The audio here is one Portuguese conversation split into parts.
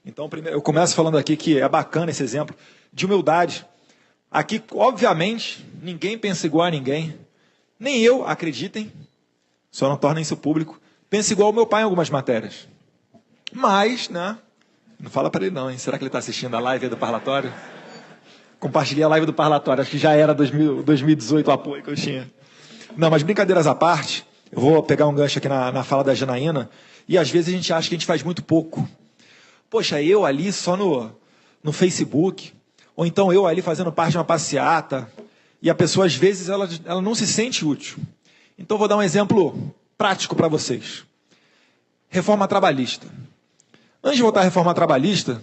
Então, primeiro, eu começo falando aqui que é bacana esse exemplo de humildade. Aqui, obviamente, ninguém pensa igual a ninguém. Nem eu, acreditem, só não tornem isso público, penso igual ao meu pai em algumas matérias. Mas, né? Não fala para ele não, hein? Será que ele está assistindo a live do parlatório? Compartilhei a live do parlatório, acho que já era 2018 o apoio que eu tinha. Não, mas brincadeiras à parte, eu vou pegar um gancho aqui na fala da Janaína, e às vezes a gente acha que a gente faz muito pouco. Poxa, eu ali só no Facebook, ou então eu ali fazendo parte de uma passeata, e a pessoa às vezes ela não se sente útil. Então vou dar um exemplo prático para vocês. Reforma trabalhista. Antes de votar a reforma trabalhista,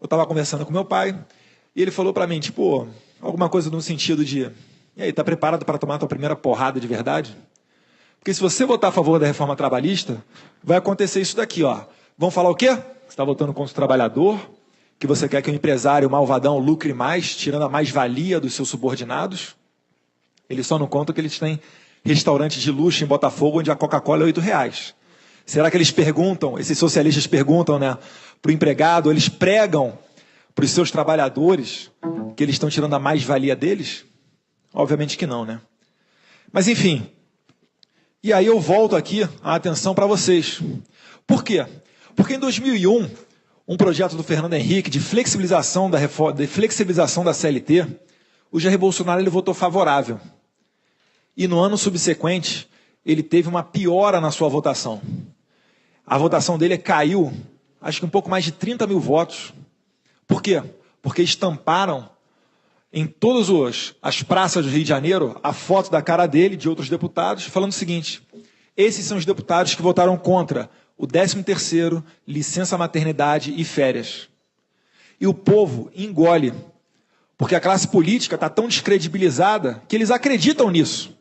eu estava conversando com meu pai, e ele falou para mim, tipo, alguma coisa no sentido de, e aí, está preparado para tomar a tua primeira porrada de verdade? Porque se você votar a favor da reforma trabalhista, vai acontecer isso daqui, ó. Vão falar o quê? Você está votando contra o trabalhador, que você quer que o empresário malvadão lucre mais, tirando a mais-valia dos seus subordinados. Eles só não contam que eles têm restaurante de luxo em Botafogo, onde a Coca-Cola é R$8. Será que eles perguntam, esses socialistas perguntam, né, para o empregado, eles pregam para os seus trabalhadores que eles estão tirando a mais-valia deles? Obviamente que não, né? Mas enfim, e aí eu volto aqui a atenção para vocês. Por quê? Porque em 2001, um projeto do Fernando Henrique de flexibilização da CLT, o Jair Bolsonaro ele votou favorável. E no ano subsequente, ele teve uma piora na sua votação. A votação dele caiu, acho que um pouco mais de 30 mil votos. Por quê? Porque estamparam em todas as praças do Rio de Janeiro a foto da cara dele, de outros deputados, falando o seguinte: esses são os deputados que votaram contra o 13º, licença maternidade e férias. E o povo engole, porque a classe política está tão descredibilizada que eles acreditam nisso.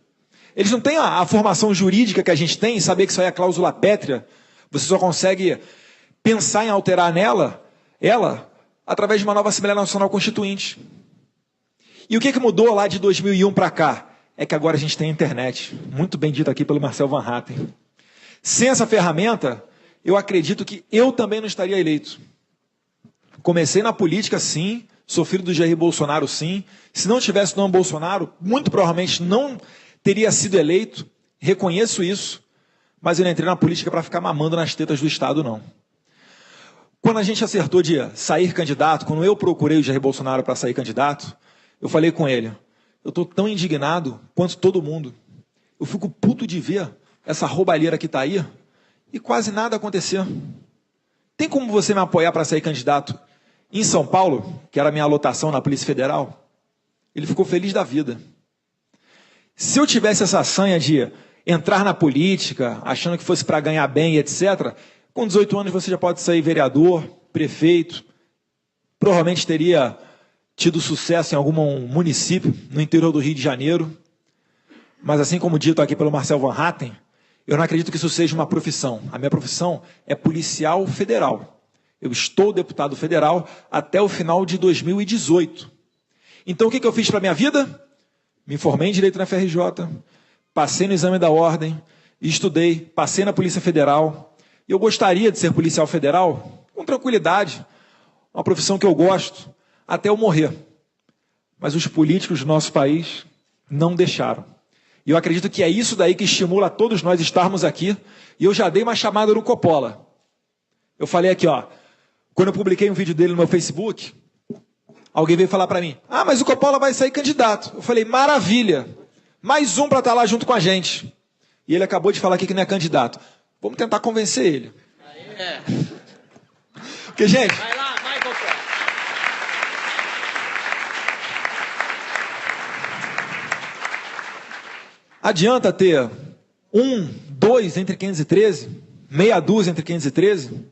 Eles não têm a formação jurídica que a gente tem, saber que isso aí é cláusula pétrea. Você só consegue pensar em alterar ela através de uma nova Assembleia Nacional Constituinte. E o que mudou lá de 2001 para cá? É que agora a gente tem a internet, muito bem dito aqui pelo Marcel Van Hatten. Sem essa ferramenta, eu acredito que eu também não estaria eleito. Comecei na política, sim, sou filho do Jair Bolsonaro, sim. Se não tivesse o nome Bolsonaro, muito provavelmente não teria sido eleito, reconheço isso, mas eu não entrei na política para ficar mamando nas tetas do Estado, não. Quando a gente acertou de sair candidato, quando eu procurei o Jair Bolsonaro para sair candidato, eu falei com ele, eu estou tão indignado quanto todo mundo. Eu fico puto de ver essa roubalheira que está aí e quase nada acontecer. Tem como você me apoiar para sair candidato em São Paulo, que era a minha lotação na Polícia Federal? Ele ficou feliz da vida. Se eu tivesse essa sanha de entrar na política, achando que fosse para ganhar bem, etc., com 18 anos você já pode sair vereador, prefeito, provavelmente teria tido sucesso em algum município no interior do Rio de Janeiro, mas assim como dito aqui pelo Marcel Van Hatten, eu não acredito que isso seja uma profissão. A minha profissão é policial federal. Eu estou deputado federal até o final de 2018. Então o que eu fiz para a minha vida? Me formei em Direito na FRJ, passei no exame da ordem, estudei, passei na Polícia Federal. E eu gostaria de ser policial federal com tranquilidade, uma profissão que eu gosto, até eu morrer. Mas os políticos do nosso país não deixaram. E eu acredito que é isso daí que estimula todos nós estarmos aqui. E eu já dei uma chamada no Coppola. Eu falei aqui, ó, quando eu publiquei um vídeo dele no meu Facebook, alguém veio falar para mim, mas o Coppola vai sair candidato. Eu falei, maravilha, mais um para estar lá junto com a gente. E ele acabou de falar aqui que não é candidato. Vamos tentar convencer ele. Porque, gente... Vai lá, vai, Coppola. Adianta ter 1, 2 entre 513, meia dúzia entre 513?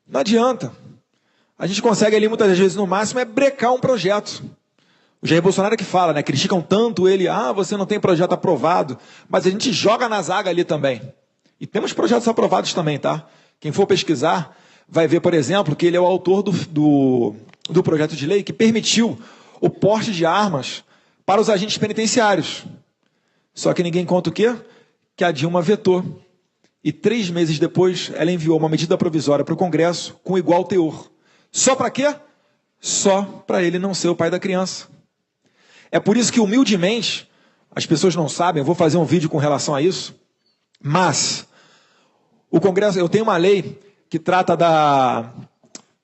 Não adianta. A gente consegue ali muitas vezes, no máximo, brecar um projeto. O Jair Bolsonaro que fala, né? Criticam tanto ele, você não tem projeto aprovado, mas a gente joga na zaga ali também. E temos projetos aprovados também, tá? Quem for pesquisar vai ver, por exemplo, que ele é o autor do projeto de lei que permitiu o porte de armas para os agentes penitenciários. Só que ninguém conta o quê? Que a Dilma vetou. E 3 meses depois, ela enviou uma medida provisória para o Congresso com igual teor. Só para quê? Só para ele não ser o pai da criança. É por isso que, humildemente, as pessoas não sabem, eu vou fazer um vídeo com relação a isso, mas o Congresso, eu tenho uma lei que trata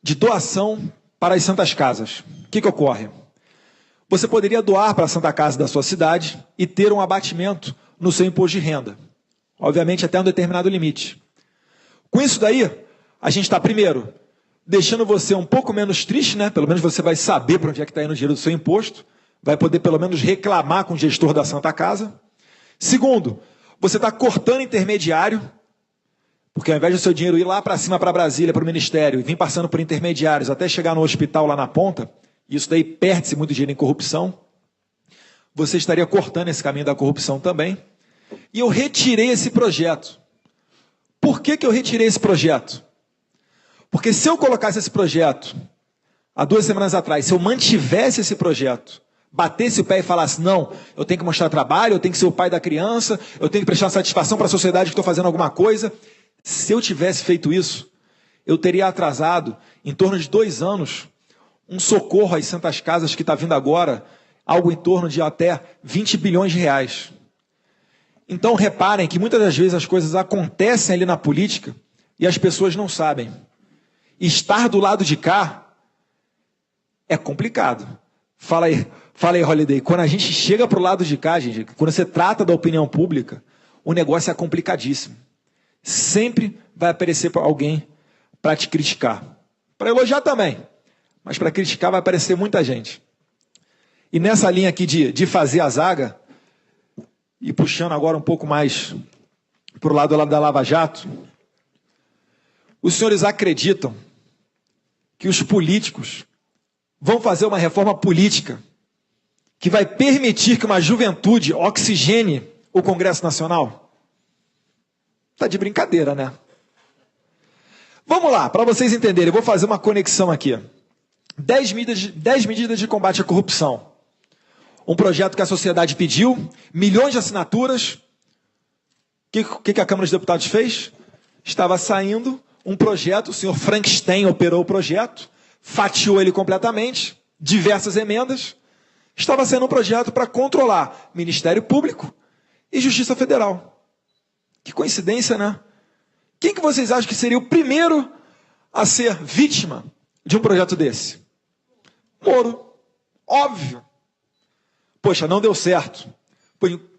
de doação para as santas casas. O que ocorre? Você poderia doar para a Santa Casa da sua cidade e ter um abatimento no seu imposto de renda. Obviamente, até um determinado limite. Com isso daí, a gente está, primeiro, deixando você um pouco menos triste, né? Pelo menos você vai saber para onde é que está indo o dinheiro do seu imposto. Vai poder, pelo menos, reclamar com o gestor da Santa Casa. Segundo, você está cortando intermediário, porque ao invés do seu dinheiro ir lá para cima, para Brasília, para o Ministério, e vir passando por intermediários até chegar no hospital lá na ponta, isso daí perde-se muito dinheiro em corrupção, você estaria cortando esse caminho da corrupção também. E eu retirei esse projeto. Por que eu retirei esse projeto? Porque se eu colocasse esse projeto, há 2 semanas atrás, se eu mantivesse esse projeto, batesse o pé e falasse, não, eu tenho que mostrar trabalho, eu tenho que ser o pai da criança, eu tenho que prestar satisfação para a sociedade que estou fazendo alguma coisa, se eu tivesse feito isso, eu teria atrasado, em torno de 2 anos, um socorro às santas casas que está vindo agora, algo em torno de até 20 bilhões de reais. Então, reparem que muitas das vezes as coisas acontecem ali na política e as pessoas não sabem. Estar do lado de cá é complicado. Fala aí, Holiday. Quando a gente chega para o lado de cá, gente, quando você trata da opinião pública, o negócio é complicadíssimo. Sempre vai aparecer alguém para te criticar. Para elogiar também, mas para criticar vai aparecer muita gente. E nessa linha aqui de fazer a zaga, e puxando agora um pouco mais para o lado da Lava Jato, os senhores acreditam que os políticos vão fazer uma reforma política que vai permitir que uma juventude oxigene o Congresso Nacional? Está de brincadeira, né? Vamos lá, para vocês entenderem, eu vou fazer uma conexão aqui. 10 medidas de combate à corrupção. Um projeto que a sociedade pediu, milhões de assinaturas. O que a Câmara dos Deputados fez? Estava saindo um projeto, o senhor Frankenstein operou o projeto, fatiou ele completamente, diversas emendas. Estava sendo um projeto para controlar Ministério Público e Justiça Federal. Que coincidência, né? Quem que vocês acham que seria o primeiro a ser vítima de um projeto desse? Moro. Óbvio. Poxa, não deu certo.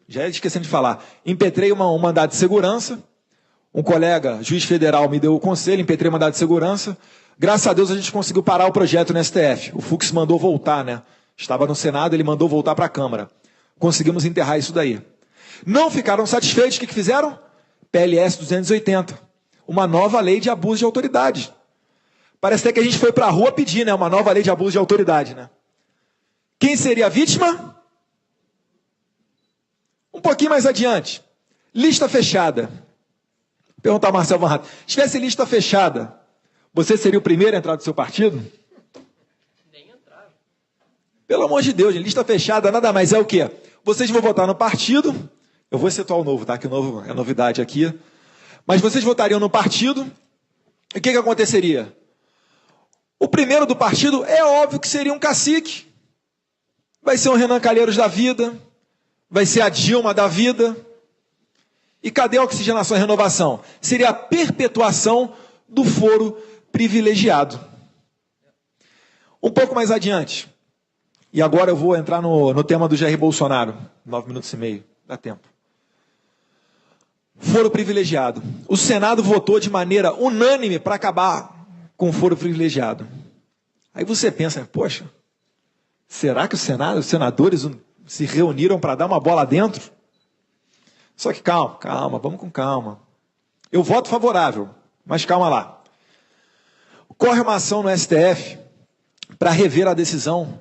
Já ia esquecendo de falar. Impetrei um mandado de segurança. Um colega, juiz federal, me deu o conselho, impetrei um mandado de segurança. Graças a Deus a gente conseguiu parar o projeto no STF. O Fux mandou voltar, né? Estava no Senado, ele mandou voltar para a Câmara. Conseguimos enterrar isso daí. Não ficaram satisfeitos, o que fizeram? PLS 280. Uma nova lei de abuso de autoridade. Parece até que a gente foi para a rua pedir, né? Uma nova lei de abuso de autoridade, né? Quem seria a vítima? Um pouquinho mais adiante. Lista fechada. Vou perguntar ao Marcelo Van Hatten. Se tivesse lista fechada, você seria o primeiro a entrar do seu partido? Nem entrar. Pelo amor de Deus, lista fechada nada mais é o quê? Vocês vão votar no partido. Eu vou excetuar o novo, tá? Que o novo é novidade aqui. Mas vocês votariam no partido. E o que aconteceria? O primeiro do partido é óbvio que seria um cacique. Vai ser um Renan Calheiros da vida. Vai ser a Dilma da vida. E cadê a oxigenação e renovação? Seria a perpetuação do foro privilegiado. Um pouco mais adiante. E agora eu vou entrar no tema do Jair Bolsonaro. 9 minutos e meio. Dá tempo. Foro privilegiado. O Senado votou de maneira unânime para acabar com o foro privilegiado. Aí você pensa, poxa, será que o Senado, os senadores se reuniram para dar uma bola dentro? Só que calma, vamos com calma. Eu voto favorável, mas calma lá. Corre uma ação no STF para rever a decisão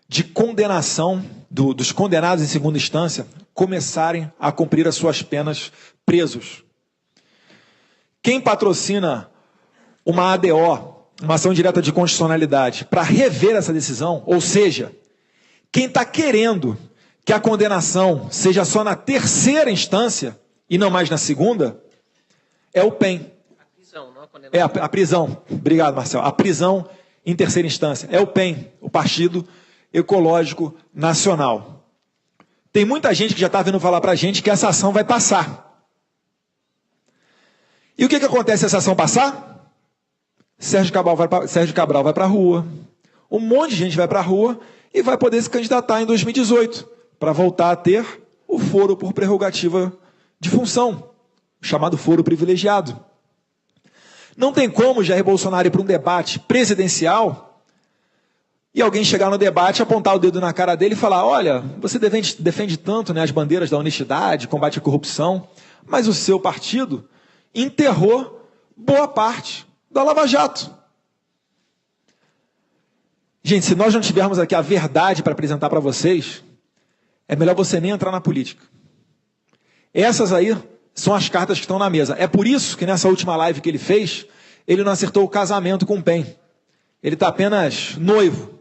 de condenação dos condenados em segunda instância começarem a cumprir as suas penas presos. Quem patrocina uma ADO, uma ação direta de constitucionalidade, para rever essa decisão, ou seja, quem está querendo que a condenação seja só na terceira instância e não mais na segunda, é o PEN. A prisão, não a condenação. A prisão. Obrigado, Marcelo. A prisão em terceira instância? É o PEN, o Partido Ecológico Nacional. Tem muita gente que já está vindo falar para a gente que essa ação vai passar. E o que acontece se essa ação passar? Sérgio Cabral vai para a rua, um monte de gente vai para a rua e vai poder se candidatar em 2018 para voltar a ter o foro por prerrogativa de função, chamado foro privilegiado. Não tem como Jair Bolsonaro ir para um debate presidencial e alguém chegar no debate, apontar o dedo na cara dele e falar: olha, você defende tanto, né, as bandeiras da honestidade, combate à corrupção, mas o seu partido enterrou boa parte da Lava Jato. Gente, se nós não tivermos aqui a verdade para apresentar para vocês, é melhor você nem entrar na política. Essas aí são as cartas que estão na mesa. É por isso que nessa última live que ele fez, ele não acertou o casamento com o PEN. Ele está apenas noivo.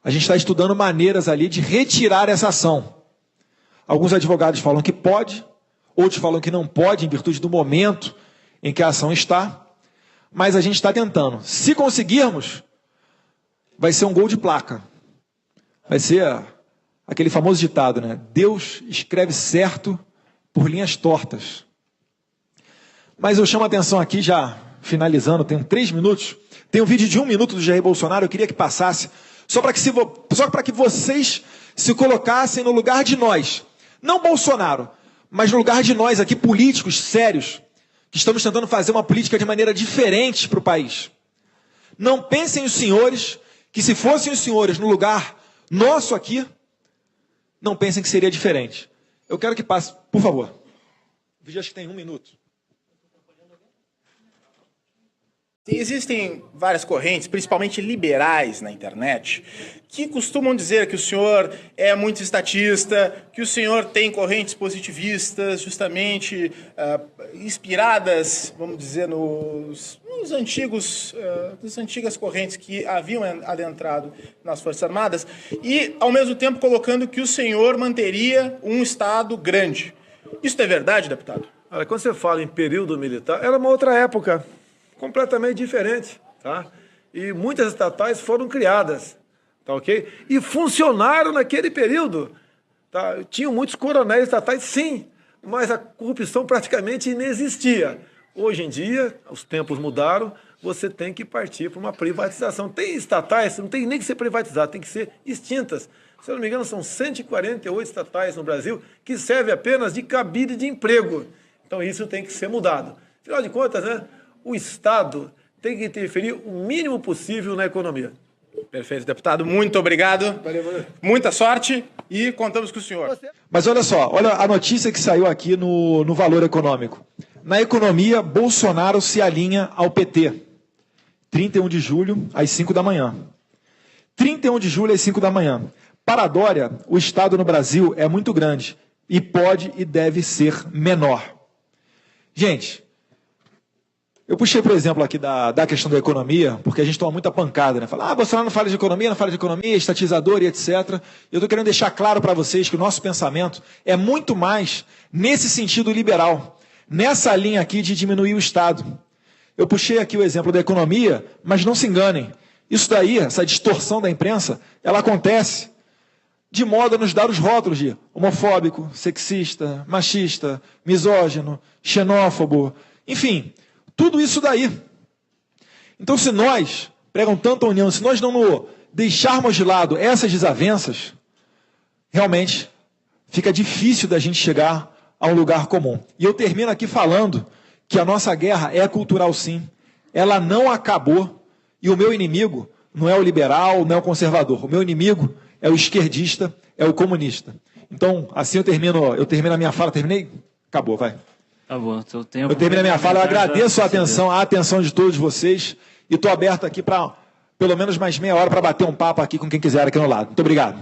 A gente está estudando maneiras ali de retirar essa ação. Alguns advogados falam que pode, outros falam que não pode, em virtude do momento em que a ação está. Mas a gente está tentando. Se conseguirmos, vai ser um gol de placa. Vai ser aquele famoso ditado, né? Deus escreve certo por linhas tortas. Mas eu chamo a atenção aqui, já finalizando, tenho 3 minutos. Tem um vídeo de 1 minuto do Jair Bolsonaro, eu queria que passasse, só para que vocês se colocassem no lugar de nós. Não Bolsonaro, mas no lugar de nós aqui, políticos sérios, que estamos tentando fazer uma política de maneira diferente para o país. Não pensem os senhores, que se fossem os senhores no lugar nosso aqui, não pensem que seria diferente. Eu quero que passe, por favor. O vídeo acho que tem 1 minuto. Existem várias correntes, principalmente liberais na internet, que costumam dizer que o senhor é muito estatista, que o senhor tem correntes positivistas, justamente inspiradas, vamos dizer, nas antigas correntes que haviam adentrado nas Forças Armadas, e, ao mesmo tempo, colocando que o senhor manteria um Estado grande. Isso é verdade, deputado? Olha, quando você fala em período militar, era uma outra época, completamente diferente, tá? E muitas estatais foram criadas, tá ok? E funcionaram naquele período, tá? Tinham muitos coronéis estatais, sim, mas a corrupção praticamente inexistia. Hoje em dia, os tempos mudaram, você tem que partir para uma privatização. Tem estatais, não tem nem que ser privatizadas, tem que ser extintas. Se eu não me engano, são 148 estatais no Brasil que servem apenas de cabide de emprego. Então isso tem que ser mudado. Afinal de contas, né? O Estado tem que interferir o mínimo possível na economia. Perfeito, deputado. Muito obrigado. Valeu. Muita sorte e contamos com o senhor. Mas olha só, olha a notícia que saiu aqui no Valor Econômico. Na economia, Bolsonaro se alinha ao PT. 31 de julho, às 5 da manhã. 31 de julho, às 5 da manhã. Para a Dória, o Estado no Brasil é muito grande e pode e deve ser menor. Gente, eu puxei, por exemplo, aqui da questão da economia, porque a gente toma muita pancada, né? Fala, Bolsonaro não fala de economia, estatizador e etc. Eu estou querendo deixar claro para vocês que o nosso pensamento é muito mais nesse sentido liberal, nessa linha aqui de diminuir o Estado. Eu puxei aqui o exemplo da economia, mas não se enganem. Isso daí, essa distorção da imprensa, ela acontece de modo a nos dar os rótulos de homofóbico, sexista, machista, misógino, xenófobo, enfim, tudo isso daí. Então, se nós pregam tanta união, se nós não deixarmos de lado essas desavenças, realmente fica difícil da gente chegar a um lugar comum. E eu termino aqui falando que a nossa guerra é cultural, sim. Ela não acabou e o meu inimigo não é o liberal, não é o conservador. O meu inimigo é o esquerdista, é o comunista. Então, assim eu termino a minha fala. Terminei? Acabou, vai. Acabou. Eu termino a minha fala, eu agradeço a atenção de todos vocês e estou aberto aqui para pelo menos mais meia hora para bater um papo aqui com quem quiser aqui no lado. Muito obrigado.